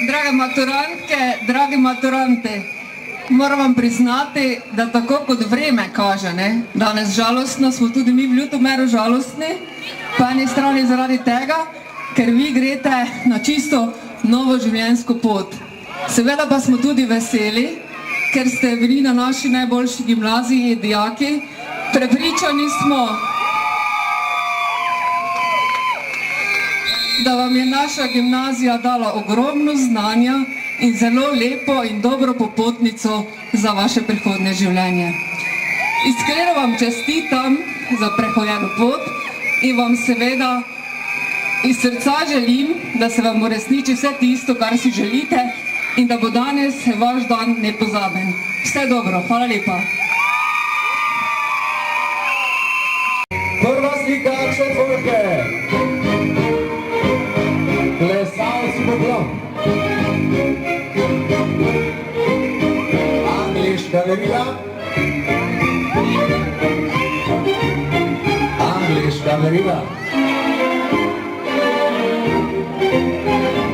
Drage maturantke, dragi maturanti, moram vam priznati, da tako kot vreme kaže, danes žalostno, smo tudi mi v Ljutomeru žalostni, po eni strani zaradi tega, ker vi greste na čisto novo življenjsko pot. Seveda pa smo tudi veseli, ker ste bili na naši najboljši gimnaziji dijaki. Prepričani smo, da vam je naša gimnazija dala ogromno znanja in zelo lepo in dobro popotnico za vaše prihodnje življenje. Iskreno vam čestitam za prehojeno pot in vam seveda iz srca želim, da se vam uresniči vse tisto, kar si želite in da bo danes vaš dan nepozaben. Vse dobro, hvala lepa. Prva slika četvorke. Plesalci poklon. Angliška verila. Angliška verila.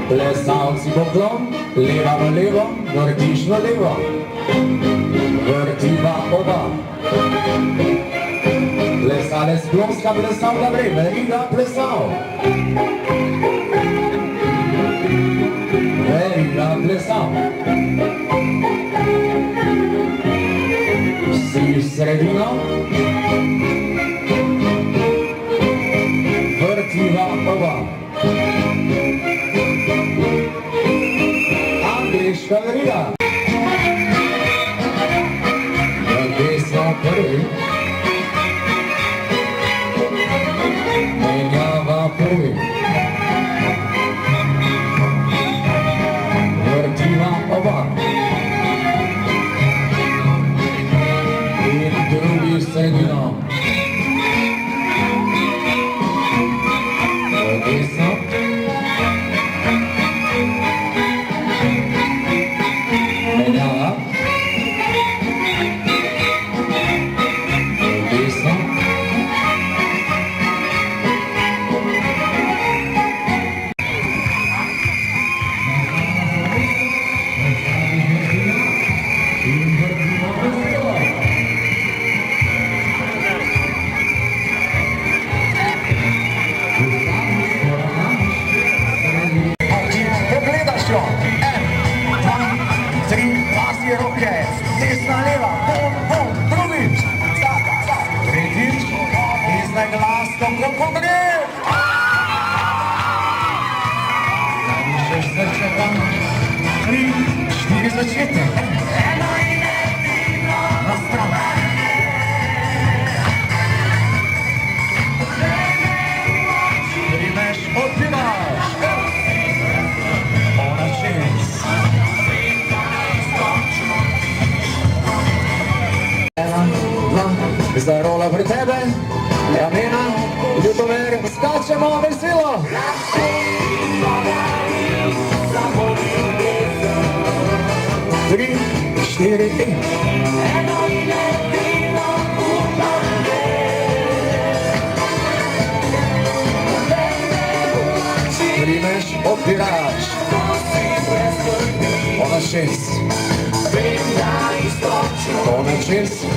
Plesalci poklon. Leva v levo, vrtiš v levo. Vrtiva oba. Plesalec ploska, plesal da vreme, igra plesal. Igra plesal. Vsi v sredino. Vrtiva oba. Angliška verila. Desno prvi. Menjava prvi. Vrtiva oba. In drugi sredino. Desno. Menjava. Desno. Desna, leva, bom, bom, drugič, tretjič, iznej glasno, kako gre. Še srče vam, 3, 4 začetek. Eno in edino, na stran. Primeš, odpivaš. Ona 6. Zarola pri tebe, ramena, Ljutomer, skačemo veselo. 3, 4, 5. Primeš, odpiraš. Ona 6. Ona 6.